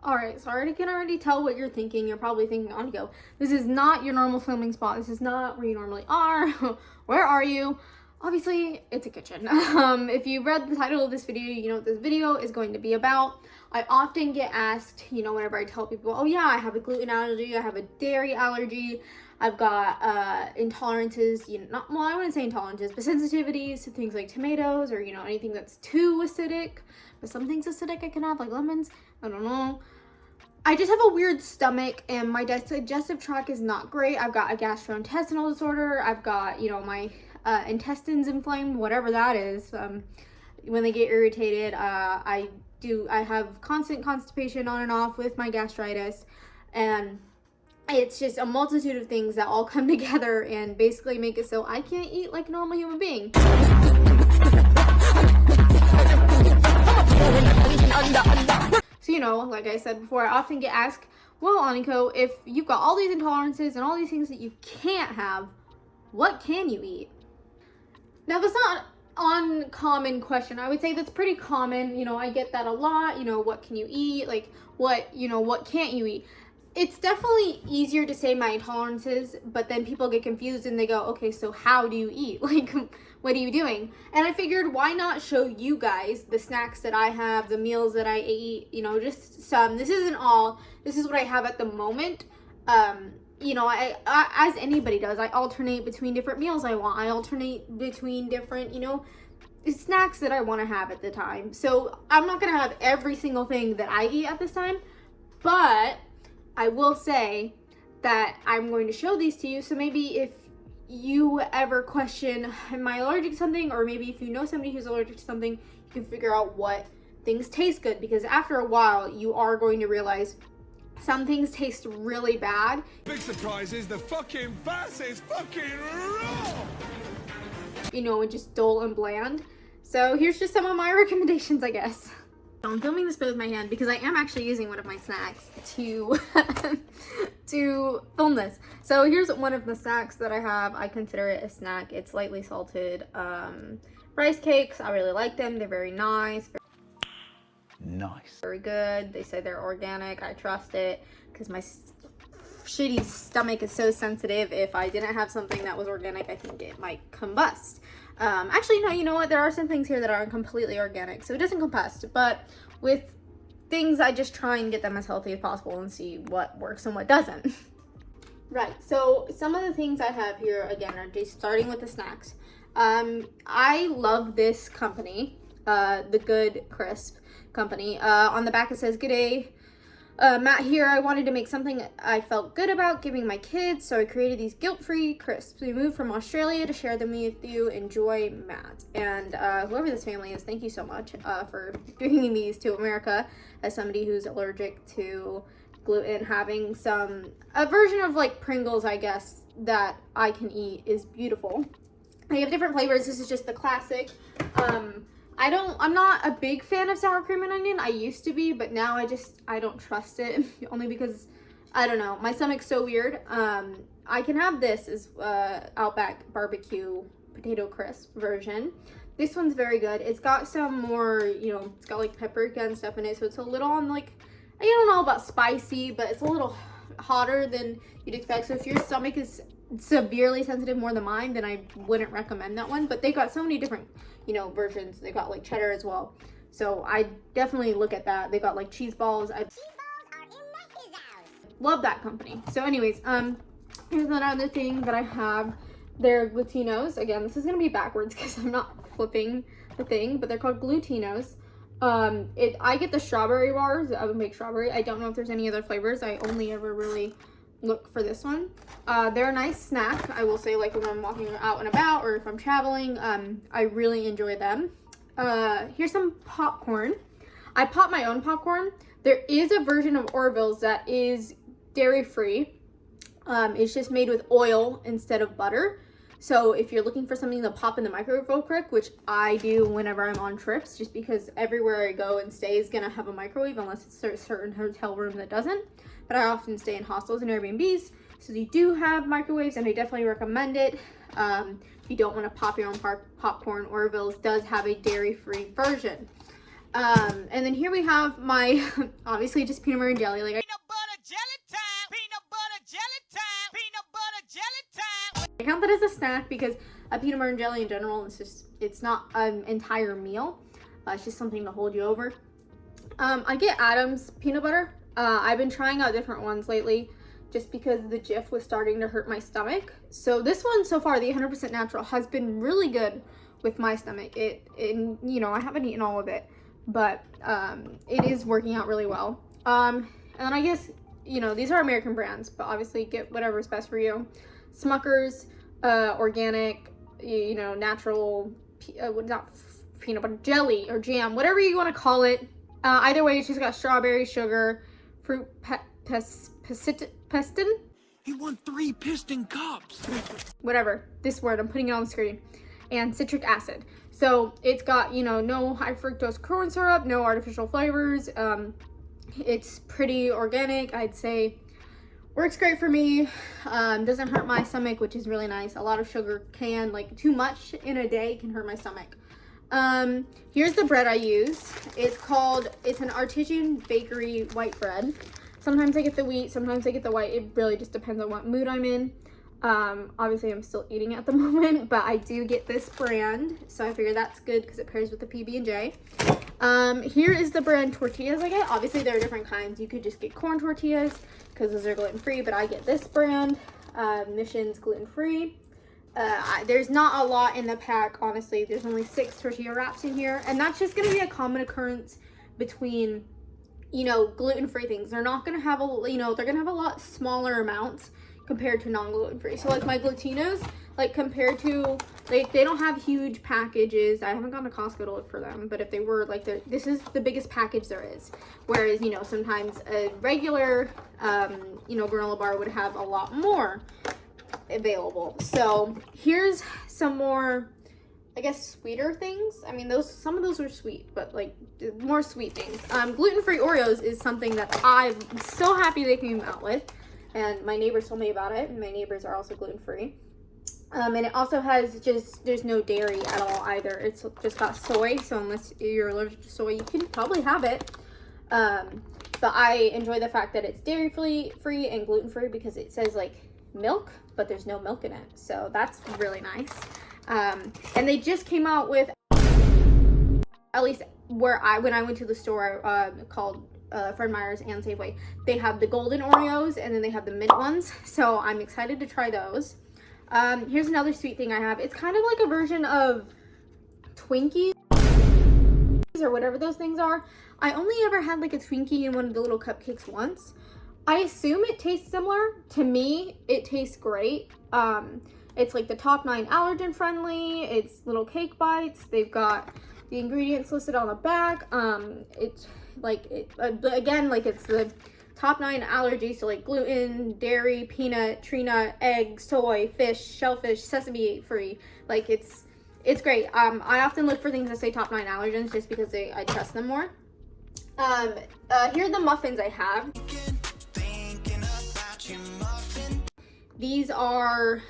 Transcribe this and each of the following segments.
Alright, so I can already tell what you're thinking. You're probably thinking, Aniko, this is not your normal filming spot. This is not where you normally are. Where are you? Obviously, it's a kitchen. If you read the title of this video, you know what this video is going to be about. I often get asked, you know, whenever I tell people, oh yeah, I have a gluten allergy, I have a dairy allergy, I've got intolerances, you know, not, well, I wouldn't say intolerances, but sensitivities to things like tomatoes or, you know, anything that's too acidic. But some things acidic I can have, like lemons, I don't know. I just have a weird stomach and my digestive tract is not great. I've got a gastrointestinal disorder. I've got, you know, my intestines inflamed, whatever that is. When they get irritated, I have constant constipation on and off with my gastritis, and it's just a multitude of things that all come together and basically make it so I can't eat like a normal human being. So, you know, like I said before, I often get asked, well, Aniko, if you've got all these intolerances and all these things that you can't have, what can you eat? Now, that's not an uncommon question. I would say that's pretty common. You know, I get that a lot. You know, what can you eat? Like, what can't you eat? It's definitely easier to say my intolerances, but then people get confused and they go, okay, so how do you eat? Like, what are you doing? And I figured, why not show you guys the snacks that I have, the meals that I eat, you know, just some. This isn't all. This is what I have at the moment. You know, I as anybody does, I alternate between different meals I want. I alternate between different, you know, snacks that I want to have at the time. So I'm not going to have every single thing that I eat at this time, but I will say that I'm going to show these to you. So maybe if you ever question, am I allergic to something? Or maybe if you know somebody who's allergic to something, you can figure out what things taste good. Because after a while, you are going to realize some things taste really bad. Big surprise is the fucking bass is fucking raw! You know, and just dull and bland. So here's just some of my recommendations, I guess. I'm filming this with my hand because I am actually using one of my snacks to to film this. So here's one of the snacks that I have. I consider it a snack. It's lightly salted rice cakes. I really like them. They're very nice. Very good. They say they're organic. I trust it because my shitty stomach is so sensitive. If I didn't have something that was organic, I think it might combust. Actually, no, you know what? There are some things here that aren't completely organic, so it doesn't combust. But with things, I just try and get them as healthy as possible and see what works and what doesn't. Right, so some of the things I have here, again, are just starting with the snacks. I love this company, the Good Crisp company. On the back it says, "Good day, Matt here. I wanted to make something I felt good about giving my kids, so I created these guilt-free crisps. We moved from Australia to share them with you. Enjoy, Matt." And whoever this family is, thank you so much for bringing these to America. As somebody who's allergic to gluten, having a version of like Pringles, I guess, that I can eat is beautiful. They have different flavors. This is just the classic. I'm not a big fan of sour cream and onion. I used to be, but now I don't trust it. Only because, I don't know, my stomach's so weird. I can have this as Outback barbecue potato crisp version. This one's very good. It's got some more, you know, it's got like paprika and stuff in it, so it's a little on like, I don't know about spicy, but it's a little hotter than you'd expect. So if your stomach is severely sensitive, more than mine, then I wouldn't recommend that one. But they got so many different, you know, versions. They got like cheddar as well, so I definitely look at that. They got like cheese balls. Cheese balls are in his house. Love that company. So anyways, here's another thing that I have. They're Glutinos. Again, this is gonna be backwards because I'm not flipping the thing, but they're called Glutinos. I get the strawberry bars. I would make strawberry. I don't know if there's any other flavors. I only ever really look for this one. They're a nice snack, I will say, like when I'm walking out and about or if I'm traveling. I really enjoy them. Here's some popcorn. I pop my own popcorn. There is a version of Orville's that is dairy free. It's just made with oil instead of butter. So if you're looking for something to pop in the microwave real quick, which I do whenever I'm on trips, just because everywhere I go and stay is gonna have a microwave unless it's a certain hotel room that doesn't. But I often stay in hostels and Airbnbs, so they do have microwaves, and I definitely recommend it. If you don't want to pop your own popcorn, Orville's does have a dairy-free version. And then here we have my, obviously just peanut butter and jelly. Like Peanut butter jelly time. Peanut butter jelly time. Peanut butter jelly time. I count that as a snack because a peanut butter and jelly in general, it's not an entire meal. It's just something to hold you over. I get Adam's peanut butter. I've been trying out different ones lately just because the Jif was starting to hurt my stomach. So this one so far, the 100% natural, has been really good with my stomach. You know, I haven't eaten all of it, but it is working out really well. And I guess, you know, these are American brands, but obviously get whatever's best for you. Smucker's, organic, you know, natural, not peanut butter, jelly or jam, whatever you want to call it. Either way, she's got strawberry, sugar, fruit pestin. He won 3 piston cups. Whatever, this word, I'm putting it on the screen. And citric acid. So it's got, you know, no high fructose corn syrup, no artificial flavors. It's pretty organic, I'd say. Works great for me. Doesn't hurt my stomach, which is really nice. A lot of sugar can, like too much in a day can hurt my stomach. Here's the bread I use. It's an artisan bakery white bread. Sometimes I get the wheat, sometimes I get the white. It really just depends on what mood I'm in. Obviously I'm still eating it at the moment, but I do get this brand, so I figure that's good because it pairs with the PB&J. Here is the brand tortillas I get. Obviously there are different kinds. You could just get corn tortillas because those are gluten-free, but I get this brand, Mission's gluten-free. There's not a lot in the pack, honestly. There's only 6 tortilla wraps in here, and that's just going to be a common occurrence between, you know, gluten-free things. They're not going to have they're going to have a lot smaller amounts compared to non-gluten-free. So like my Glutinos, like compared to, like they don't have huge packages. I haven't gone to Costco to look for them, but if they were, like, this is the biggest package there is. Whereas, you know, sometimes a regular, you know, granola bar would have a lot more available. So here's some more, I guess, sweeter things. I mean, some of those are sweet, but like more sweet things. Gluten-free Oreos is something that I'm so happy they came out with, and my neighbors told me about it, and my neighbors are also gluten-free. And it also has there's no dairy at all either. It's just got soy, so unless you're allergic to soy, you can probably have it. But I enjoy the fact that it's dairy-free and gluten-free because it says like milk, but there's no milk in it, so that's really nice. And they just came out with, at least when I went to the store called Fred Meyer's and Safeway, they have the golden Oreos and then they have the mint ones, so I'm excited to try those. Here's another sweet thing I have. It's kind of like a version of Twinkies or whatever those things are. I only ever had like a Twinkie in one of the little cupcakes once. I assume it tastes similar. To me, it tastes great. It's like the top 9 allergen friendly. It's little cake bites. They've got the ingredients listed on the back. It's like, again, like it's the top 9 allergies. So like gluten, dairy, peanut, tree nut, egg, soy, fish, shellfish, sesame free. Like it's great. I often look for things that say top 9 allergens just because I trust them more. Here are the muffins I have. These are,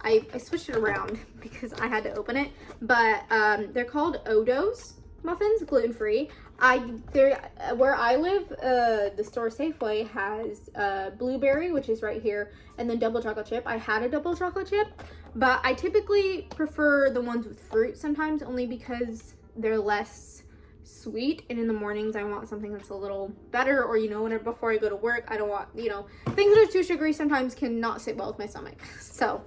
I switched it around because I had to open it, but they're called Odo's muffins, gluten-free. Where I live, the store Safeway has blueberry, which is right here, and then double chocolate chip. I had a double chocolate chip, but I typically prefer the ones with fruit sometimes, only because they're less sweet, and in the mornings I want something that's a little better, or, you know, whenever before I go to work, I don't want, you know, things that are too sugary sometimes cannot sit well with my stomach. So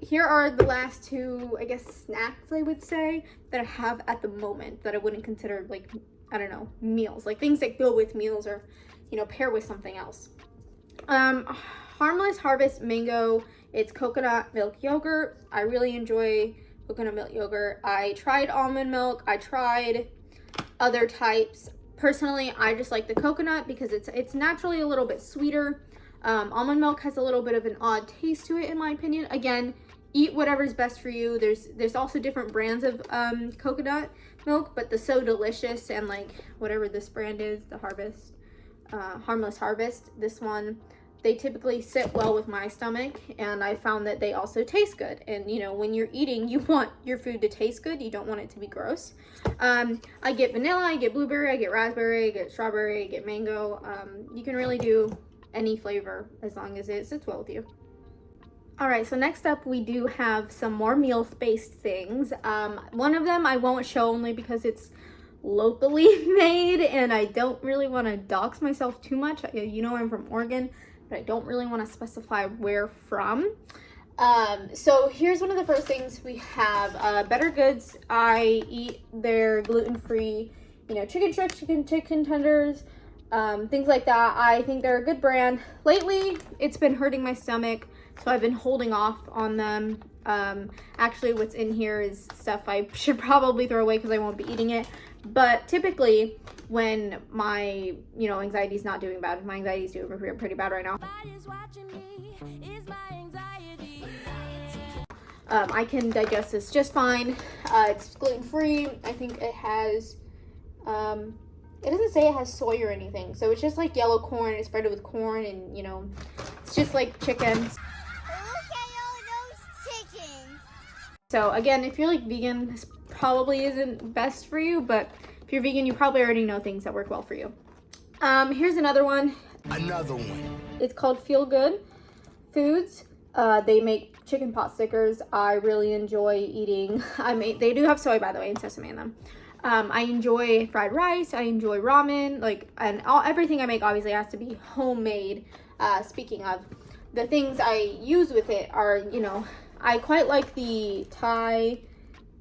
here are the last 2, I guess, snacks I would say that I have at the moment that I wouldn't consider, like, I don't know, meals, like things that go with meals or, you know, pair with something else. Harmless Harvest Mango. It's coconut milk yogurt. I really enjoy coconut milk yogurt. I tried almond milk. I tried other types. Personally, I just like the coconut because it's naturally a little bit sweeter. Almond milk has a little bit of an odd taste to it, in my opinion. Again, eat whatever's best for you. There's also different brands of coconut milk, but the So Delicious and like whatever this brand is, the Harvest, Harmless Harvest, this one, they typically sit well with my stomach, and I found that they also taste good. And you know, when you're eating, you want your food to taste good. You don't want it to be gross. I get vanilla, I get blueberry, I get raspberry, I get strawberry, I get mango. You can really do any flavor as long as it sits well with you. All right, so next up we do have some more meal-based things. One of them I won't show only because it's locally made and I don't really want to dox myself too much. You know, I'm from Oregon, but I don't really want to specify where from. So here's one of the first things we have. Better Goods. I eat their gluten-free, you know, chicken strips, chicken tenders, things like that. I think they're a good brand. Lately, it's been hurting my stomach, so I've been holding off on them. Actually, what's in here is stuff I should probably throw away because I won't be eating it. But typically, when my, you know, anxiety is not doing bad, my anxiety is doing pretty bad right now. I can digest this just fine. It's gluten-free. I think it has, it doesn't say it has soy or anything. So it's just like yellow corn. It's breaded with corn and, you know, it's just like chicken. Look at all those chickens. So again, if you're like vegan, this probably isn't best for you, but if you're vegan, you probably already know things that work well for you. Here's another one. Another one. It's called Feel Good Foods. They make chicken pot stickers. I really enjoy eating. They do have soy, by the way, and sesame in them. I enjoy fried rice. I enjoy ramen. Everything I make obviously has to be homemade. Speaking of, the things I use with it are, you know, I quite like the Thai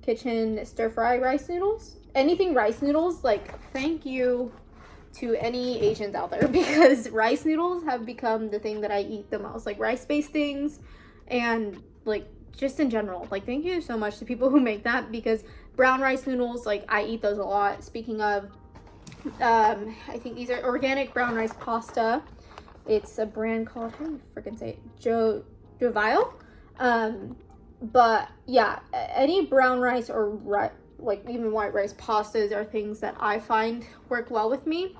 kitchen stir-fry rice noodles. Anything rice noodles, like, thank you to any Asians out there, because rice noodles have become the thing that I eat the most, like rice-based things, and like just in general, like, thank you so much to people who make that, because brown rice noodles, like, I eat those a lot. Speaking of, I think these are organic brown rice pasta. It's a brand called, how do you freaking say it, Jovile. But yeah, any brown rice or like even white rice pastas are things that I find work well with me.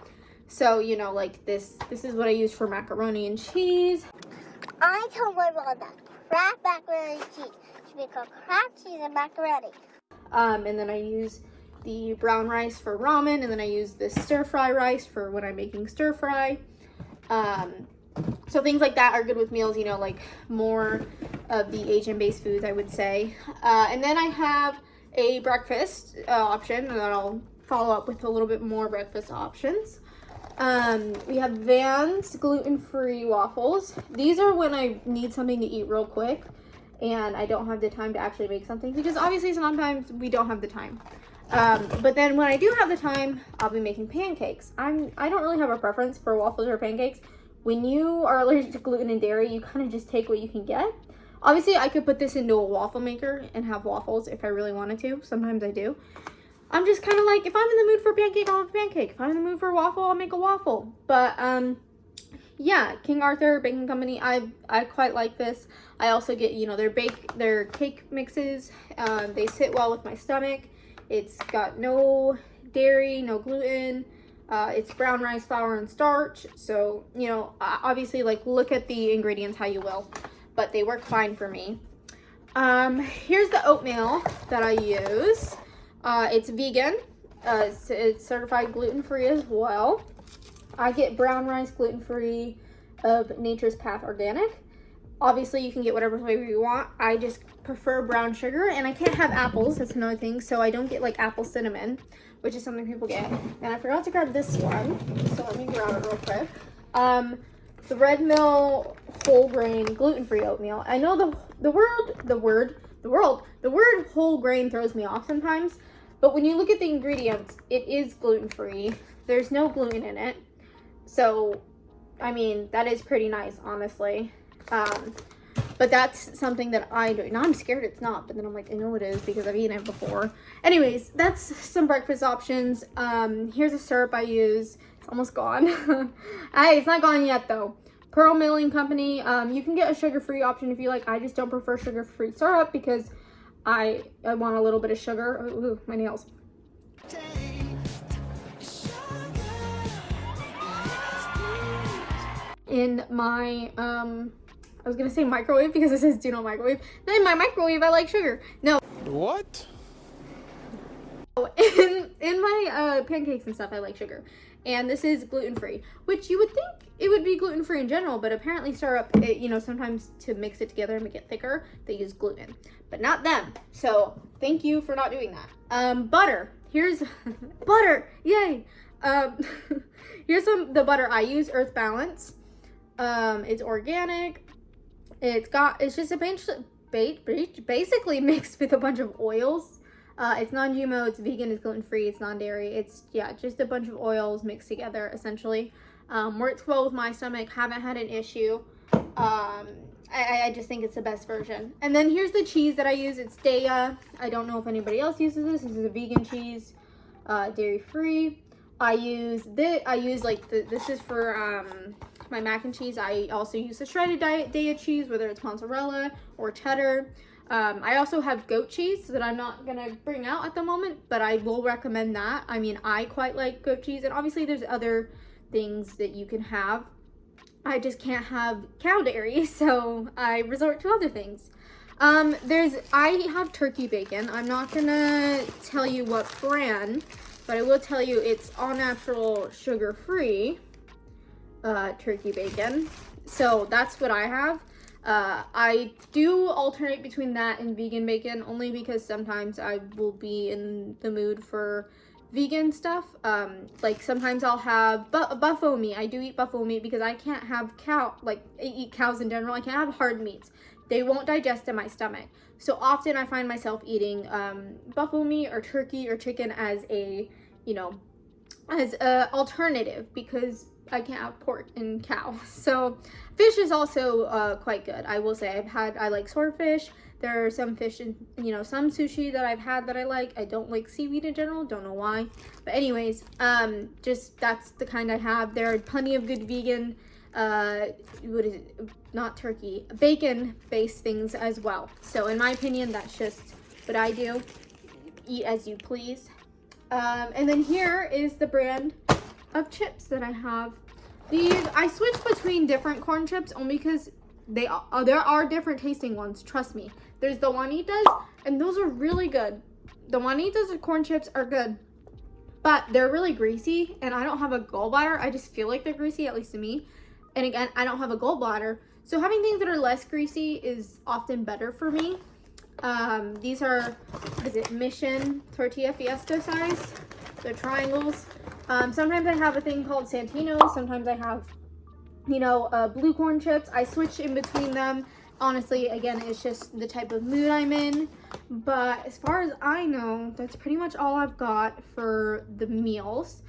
So, you know, like this is what I use for macaroni and cheese. I told my mom that Kraft macaroni and cheese should be called Kraft cheese and macaroni. And then I use the brown rice for ramen, and then I use the stir fry rice for when I'm making stir fry. So things like that are good with meals, you know, like more of the Asian-based foods, I would say. And then I have a breakfast option, and then I'll follow up with a little bit more breakfast options. We have Vans gluten-free waffles. These are when I need something to eat real quick and I don't have the time to actually make something, because obviously sometimes we don't have the time. But then when I do have the time, I'll be making pancakes. I don't really have a preference for waffles or pancakes. When you are allergic to gluten and dairy, you kind of just take what you can get. Obviously, I could put this into a waffle maker and have waffles if I really wanted to. Sometimes I do. I'm just kind of like, if I'm in the mood for a pancake, I'll have a pancake. If I'm in the mood for a waffle, I'll make a waffle. But yeah, King Arthur Baking Company, I quite like this. I also get, you know, their cake mixes. They sit well with my stomach. It's got no dairy, no gluten. It's brown rice, flour, and starch. So, you know, obviously, like, look at the ingredients how you will, but they work fine for me. Here's the oatmeal that I use. It's vegan. It's certified gluten-free as well. I get brown rice gluten-free of Nature's Path Organic. Obviously, you can get whatever flavor you want. I just prefer brown sugar, and I can't have apples. That's another thing. So I don't get like apple cinnamon, which is something people get. And I forgot to grab this one, so let me grab it real quick. The Red Mill whole grain gluten-free oatmeal. I know the word whole grain throws me off sometimes, but when you look at the ingredients, it is gluten-free. There's no gluten in it. So, I mean, that is pretty nice, honestly. But that's something that I do. Now I'm scared it's not, but then I'm like, I know it is because I've eaten it before. Anyways, that's some breakfast options. Here's a syrup I use. It's almost gone. Hey, it's not gone yet though. Pearl Milling Company. You can get a sugar-free option if you like. I just don't prefer sugar-free syrup because I want a little bit of sugar. Ooh, my nails. in my, I was gonna say microwave because it says do not microwave. Then in my microwave, I like sugar. No. What? In my pancakes and stuff, I like sugar. And this is gluten-free, which you would think it would be gluten-free in general, but apparently syrup, you know, sometimes to mix it together and make it thicker, they use gluten, but not them. So thank you for not doing that. Butter. Here's butter. Yay. Here's the butter I use, Earth Balance. It's organic. It's just basically mixed with a bunch of oils. It's non-GMO, it's vegan, it's gluten-free, it's non-dairy. It's, yeah, just a bunch of oils mixed together, essentially. Works well with my stomach, haven't had an issue. I just think it's the best version. And then here's the cheese that I use. It's Daiya. I don't know if anybody else uses this. This is a vegan cheese, dairy-free. I use this is for my mac and cheese. I also use the shredded Daiya cheese, whether it's mozzarella or cheddar. I also have goat cheese that I'm not gonna bring out at the moment, but I will recommend that. I mean, I quite like goat cheese, and obviously there's other things that you can have. I just can't have cow dairy, so I resort to other things. I have turkey bacon. I'm not gonna tell you what brand, but I will tell you it's all natural, sugar-free turkey bacon. So that's what I have. I do alternate between that and vegan bacon, only because sometimes I will be in the mood for vegan stuff. Like sometimes I'll have buffalo meat. I do eat buffalo meat because I can't have I eat cows in general. I can't have hard meats. They won't digest in my stomach. So often I find myself eating buffalo meat or turkey or chicken as a, you know, as a alternative because I can't have pork and cow. So fish is also quite good. I will say I like swordfish. There are some fish in, you know, some sushi that I've had that I like. I don't like seaweed in general, don't know why. But anyways, just that's the kind I have. There are plenty of good vegan, what is it? Not turkey, bacon-based things as well. So in my opinion, that's just what I do. Eat as you please. And then here is the brand of chips that I have. These, I switch between different corn chips only because there are different tasting ones, trust me. There's the Juanitas, and those are really good. The Juanitas corn chips are good, but they're really greasy, and I don't have a gallbladder. I just feel like they're greasy, at least to me. And again, I don't have a gallbladder, so having things that are less greasy is often better for me. These are, is it Mission Tortilla Fiesta size? They're triangles. Sometimes I have a thing called Santino. Sometimes I have, you know, blue corn chips. I switch in between them. Honestly, again, it's just the type of mood I'm in. But as far as I know, that's pretty much all I've got for the meals.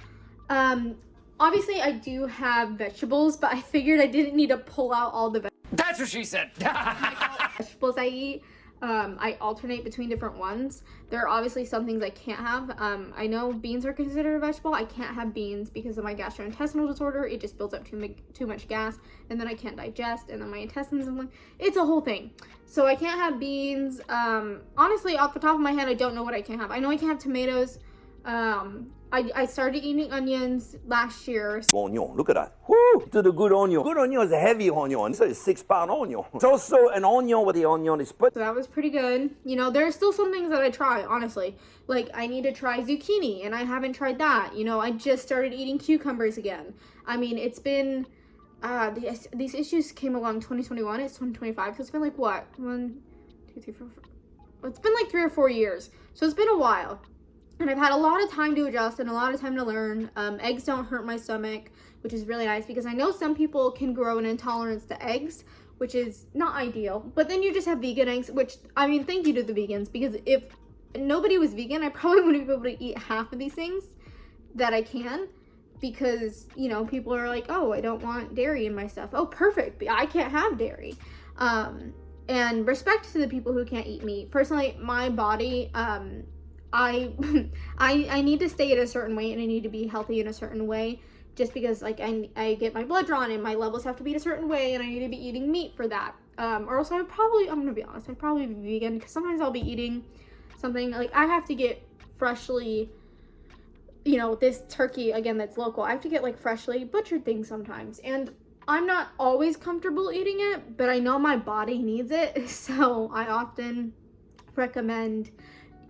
Obviously, I do have vegetables, but I figured I didn't need to pull out all the That's what she said. vegetables I eat. I alternate between different ones. There are obviously some things I can't have. I know beans are considered a vegetable. I can't have beans because of my gastrointestinal disorder. It just builds up too much gas, and then I can't digest, and then my intestines, it's a whole thing. So I can't have beans. Honestly, off the top of my head, I don't know what I can't have. I know I can't have tomatoes. I started eating onions last year. Onion, look at that. Woo! To the good onion. Good onion is a heavy onion. It's a 6-pound onion. It's also an onion with the onion is put. So that was pretty good. You know, there are still some things that I try, honestly. Like, I need to try zucchini, and I haven't tried that. You know, I just started eating cucumbers again. I mean, it's been, these issues came along 2021. It's 2025, so it's been like, what? 1, 2, 3, 4, 5. It's been like 3 or 4 years. So it's been a while. And I've had a lot of time to adjust and a lot of time to learn. Eggs don't hurt my stomach, which is really nice because I know some people can grow an intolerance to eggs, which is not ideal. But then you just have vegan eggs, which, I mean, thank you to the vegans, because if nobody was vegan, I probably wouldn't be able to eat half of these things that I can, because, you know, people are like, oh, I don't want dairy in my stuff. Oh, perfect. I can't have dairy. And respect to the people who can't eat meat. Personally, my body, I need to stay at a certain weight, and I need to be healthy in a certain way, just because, like, I get my blood drawn and my levels have to be a certain way, and I need to be eating meat for that. Or else I'm gonna be honest, I'd probably be vegan, because sometimes I'll be eating something, like, I have to get freshly, you know, this turkey, again, that's local, I have to get, like, freshly butchered things sometimes, and I'm not always comfortable eating it, but I know my body needs it, so I often recommend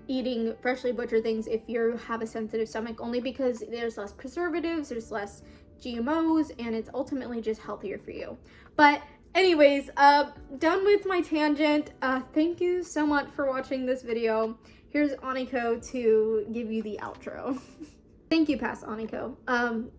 eating freshly butchered things if you have a sensitive stomach, only because there's less preservatives, there's less GMOs, and it's ultimately just healthier for you. But anyways, done with my tangent. Thank you so much for watching this video. Here's Aniko to give you the outro. Thank you, past Aniko.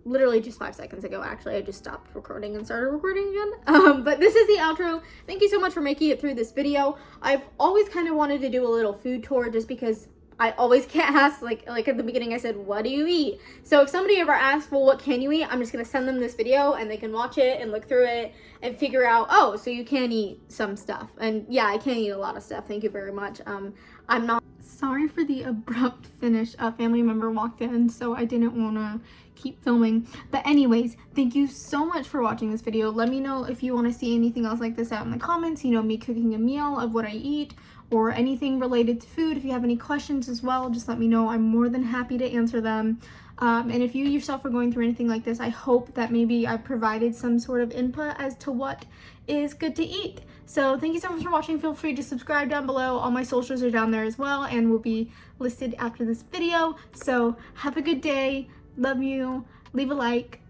Literally just 5 seconds ago, actually. I just stopped recording and started recording again. But this is the outro. Thank you so much for making it through this video. I've always kind of wanted to do a little food tour just because I always get asked, like at the beginning I said, what do you eat? So if somebody ever asks, well, what can you eat? I'm just going to send them this video and they can watch it and look through it and figure out, oh, so you can eat some stuff. And yeah, I can eat a lot of stuff. Thank you very much. I'm not sorry for the abrupt finish. A family member walked in, so I didn't want to keep filming. But anyways, thank you so much for watching this video. Let me know if you want to see anything else like this out in the comments. You know, me cooking a meal of what I eat or anything related to food. If you have any questions as well, just let me know. I'm more than happy to answer them. And if you yourself are going through anything like this, I hope that maybe I provided some sort of input as to what is good to eat. So thank you so much for watching. Feel free to subscribe down below. All my socials are down there as well and will be listed after this video. So have a good day. Love you. Leave a like.